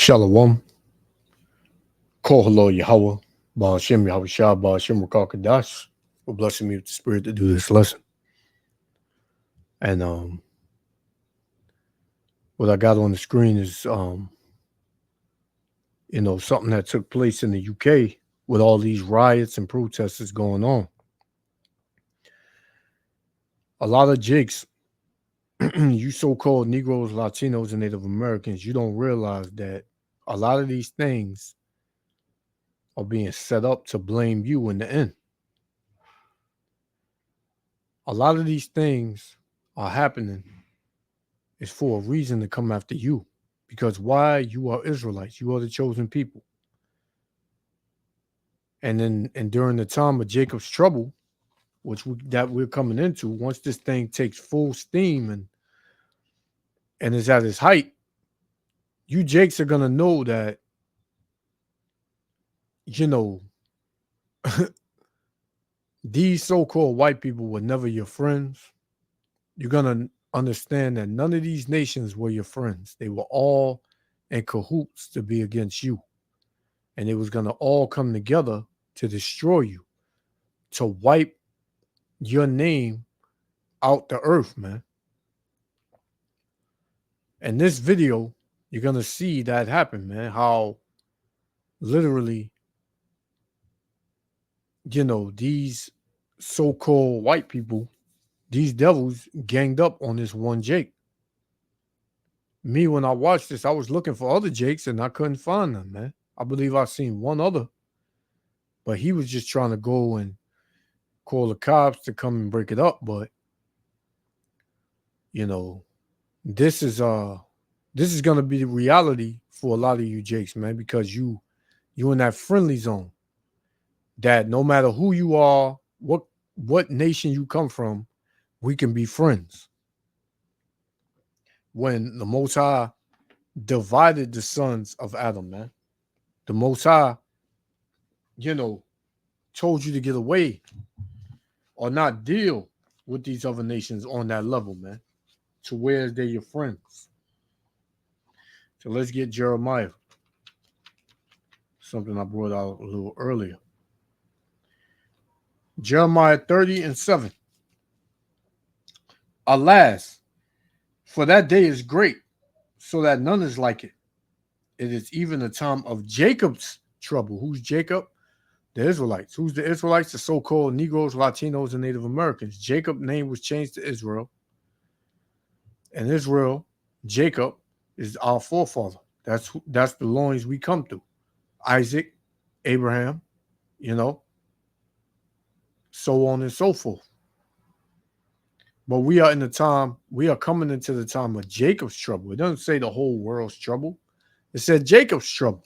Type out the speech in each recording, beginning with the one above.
Shalom, Kohalo Yahweh, Ba'ashem Yahushua, Ba'ashem Rakakadash, for blessing me with the spirit to do this lesson. And what I got on the screen is something that took place in the UK with all these riots and protests going on. A lot of jakes, you so-called Negroes, Latinos, and Native Americans, you don't realize that a lot of these things are being set up to blame you in the end. A lot of these things are happening is for a reason to come after you. Because why? You are Israelites. You are the chosen people. And during the time of Jacob's trouble, that we're coming into, once this thing takes full steam and is at its height, you Jakes are gonna know that, these so-called white people were never your friends. You're gonna understand that none of these nations were your friends. They were all in cahoots to be against you. And it was gonna all come together to destroy you, to wipe your name out the earth, man. And this video, you're gonna see that happen, man. How literally, these so-called white people, these devils ganged up on this one Jake. Me, when I watched this, I was looking for other Jakes and I couldn't find them, man. I believe I seen one other, but he was just trying to go and call the cops to come and break it up. But this is gonna be the reality for a lot of you Jakes, man, because you in that friendly zone. That no matter who you are, what nation you come from, we can be friends. When the Most High divided the sons of Adam, man, the Most High, told you to get away or not deal with these other nations on that level, man, to where they're your friends. So let's get Jeremiah, something I brought out a little earlier. Jeremiah 30:7. Alas, for that day is great, so that none is like it. It is even the time of Jacob's trouble. Who's Jacob? The Israelites. Who's the Israelites? The so-called Negroes, Latinos, and Native Americans. Jacob's name was changed to Israel. And Israel, Jacob, is our forefather. That's the loins we come through. Isaac, Abraham, so on and so forth. But we are coming into the time of Jacob's trouble. It doesn't say the whole world's trouble. It said Jacob's trouble.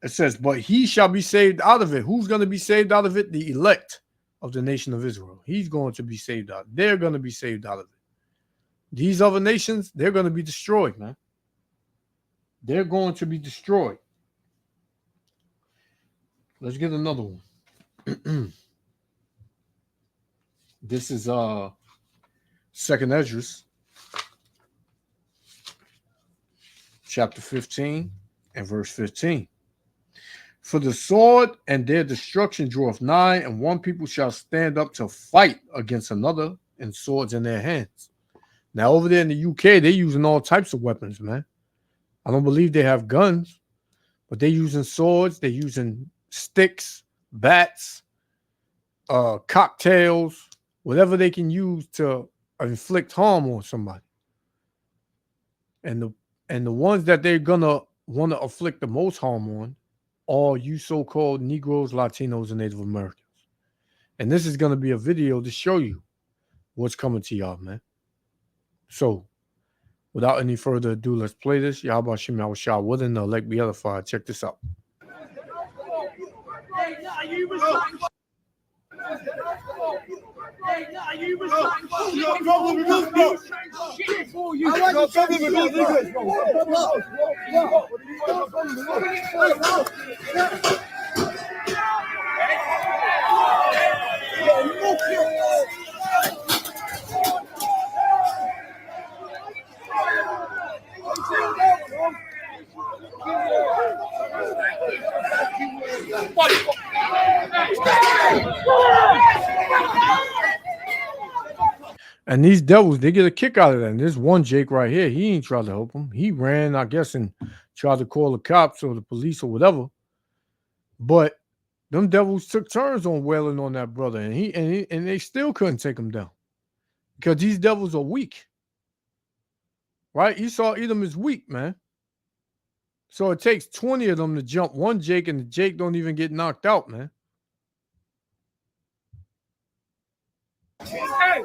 It says, but he shall be saved out of it. Who's going to be saved out of it? The elect of the nation of Israel. He's going to be saved out. They're going to be saved out of it. These other nations, they're going to be destroyed, man. They're going to be destroyed. Let's get another one. This is Second Esdras, chapter 15 and verse 15. For the sword and their destruction draweth nigh, and one people shall stand up to fight against another, and swords in their hands. Now, over there in the UK, they're using all types of weapons, man. I don't believe they have guns, but they're using swords, they're using sticks, bats, cocktails, whatever they can use to inflict harm on somebody. And the ones that they're gonna want to afflict the most harm on are you so-called Negroes, Latinos, and Native Americans. And this is gonna be a video to show you what's coming to y'all, man. So, without any further ado, let's play this. Yahweh Shem Yahushua, what in the elect be edified. Check this out. And these devils, they get a kick out of that. And there's one Jake right here. He ain't tried to help him. He ran, I guess, and tried to call the cops or the police or whatever. But them devils took turns on wailing on that brother, and they still couldn't take him down because these devils are weak, right? Esau Edom is weak, man. So it takes 20 of them to jump one Jake, and the Jake don't even get knocked out, man. Hey.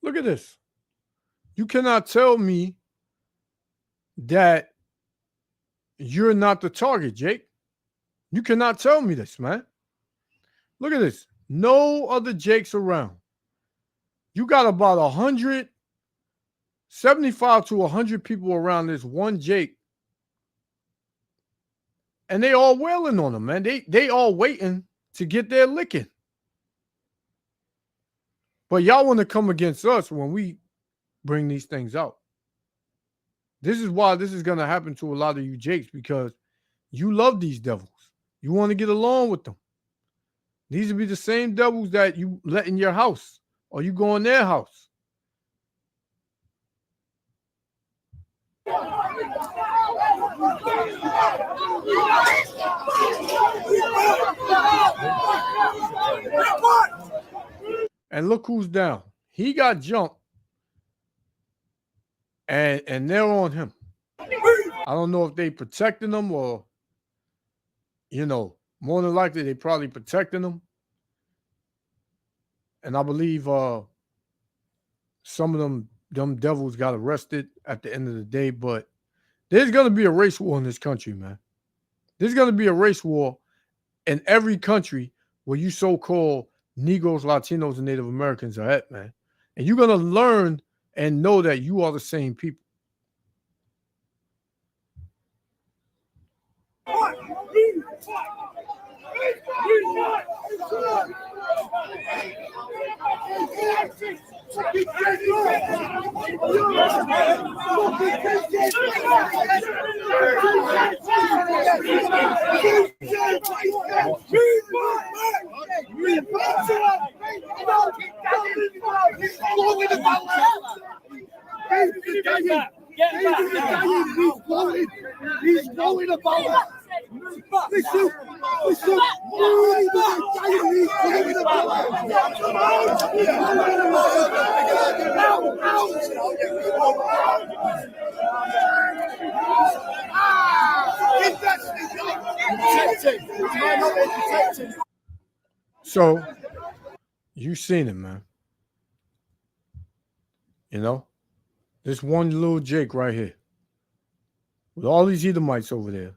Look at this. You cannot tell me that you're not the target, Jake. You cannot tell me this, man. Look at this. No other Jakes around. You got about 175 to 100 people around this one Jake. And they all wailing on him, man. They all waiting to get their licking. But y'all want to come against us when we bring these things out. This is why this is going to happen to a lot of you Jakes, because you love these devils. You want to get along with them. These will be the same devils that you let in your house or you go in their house. And look who's down. He got jumped, and they're on him. I don't know if they protecting them or, more than likely they probably protecting them. And I believe some of them devils got arrested at the end of the day. But there's going to be a race war in this country, man. There's going to be a race war in every country where you so-called Negroes, Latinos, and Native Americans are at, man. And you're going to learn and know that you are the same people. He's blowing about. So, you seen it, man. This one little Jake right here with all these Edomites over there.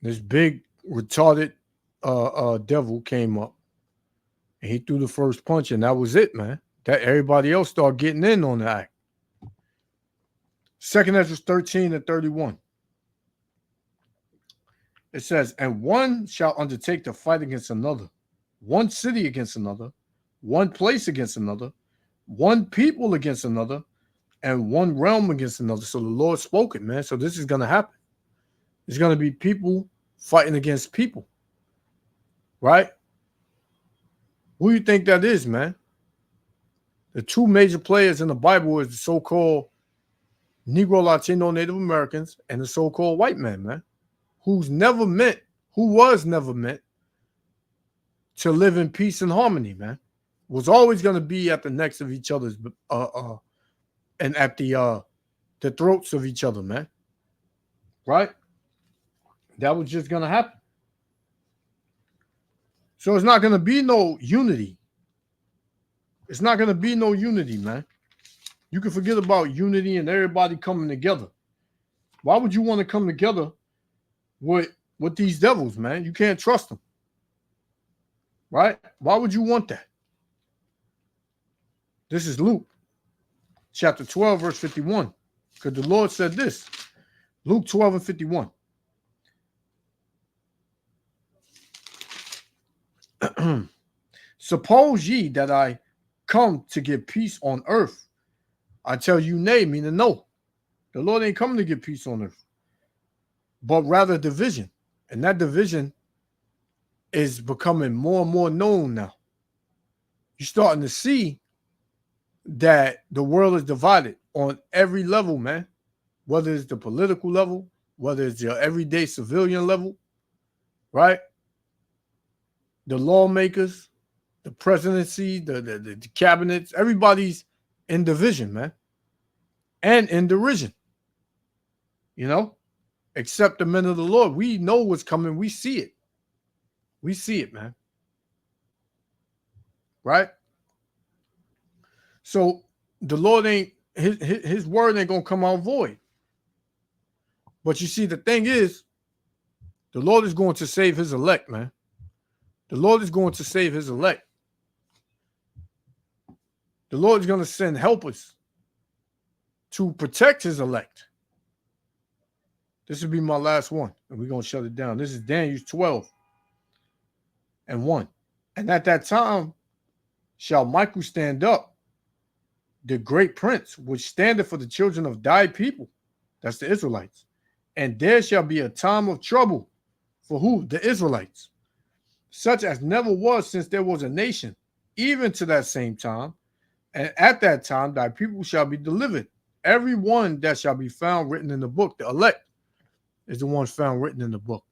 This big retarded devil came up and he threw the first punch, and that was it, man. That everybody else started getting in on the act. 2 Ezra 13:31. It says, and one shall undertake to fight against another, one city against another, one place against another, one people against another, and one realm against another. So the Lord spoke it, man. So this is going to happen. There's going to be people fighting against people, right? Who do you think that is, man? The two major players in the Bible is the so-called Negro, Latino, Native Americans, and the so-called white man, man, who was never meant to live in peace and harmony, man. Was always going to be at the necks of each other's and at the throats of each other, man. Right? That was just going to happen. So it's not going to be no unity. It's not going to be no unity, man. You can forget about unity and everybody coming together. Why would you want to come together with these devils, man? You can't trust them. Right? Why would you want that? This is Luke chapter 12, verse 51. Because the Lord said this. Luke 12 and 51. Suppose ye that I come to give peace on earth. I tell you nay, meaning no. The Lord ain't coming to give peace on earth, but rather division. And that division is becoming more and more known now. You're starting to see that the world is divided on every level, man. Whether it's the political level, whether it's your everyday civilian level, right? The lawmakers, the presidency, the cabinets, everybody's in division, man. And in derision. You know? Except the men of the Lord. We know what's coming. We see it. We see it, man. Right? So the Lord ain't, his word ain't going to come out void. But you see, the thing is, the Lord is going to save his elect, man. The Lord is going to save his elect. The Lord is going to send helpers to protect his elect. This will be my last one, and we're going to shut it down. This is Daniel 12 and 1. And at that time shall Michael stand up, the great prince, which standeth for the children of thy people. That's the Israelites. And there shall be a time of trouble for who? The Israelites. Such as never was since there was a nation, even to that same time. And at that time thy people shall be delivered. Every one that shall be found written in the book, the elect, is the ones found written in the book.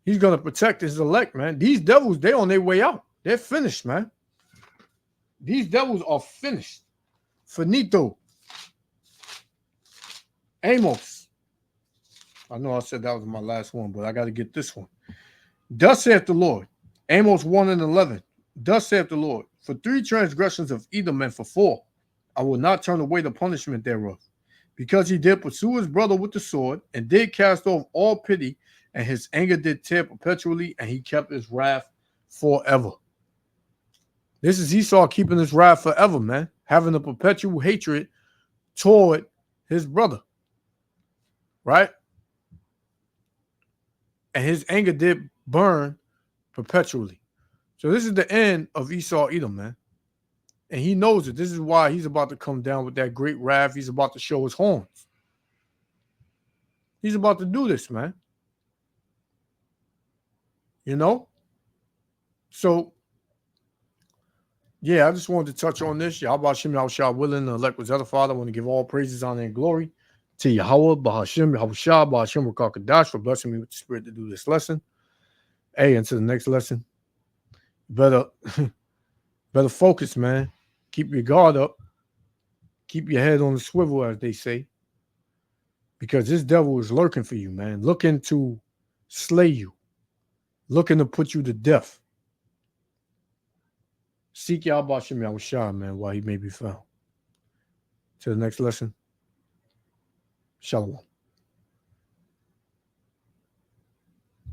He's going to protect his elect, man. These devils, they on their way out. They're finished, man. These devils are finished. Finito. Amos. I know I said that was my last one, but I got to get this one. Thus saith the Lord. Amos 1 and 11. Thus saith the Lord. For 3 transgressions of Edom and for 4, I will not turn away the punishment thereof. Because he did pursue his brother with the sword, and did cast off all pity, and his anger did tear perpetually, and he kept his wrath forever. This is Esau keeping his wrath forever, man. Having a perpetual hatred toward his brother. Right? And his anger did burn perpetually. So this is the end of Esau Edom, man. And he knows it. This is why he's about to come down with that great wrath. He's about to show his horns. He's about to do this, man. You know? So, yeah, I just wanted to touch on this. Yahweh Shem Yahushua willing, the elect was other Father. I want to give all praises, honor, and glory to Yahweh, Bahashem, Yahushua, Bahashem, Rakakadash, for blessing me with the Spirit to do this lesson. Hey, until the next lesson, better focus, man. Keep your guard up. Keep your head on the swivel, as they say. Because this devil is lurking for you, man. Looking to slay you. Looking to put you to death. Seek Yahweh Shem Yahushua, man, while he may be found. To the next lesson. Shalom.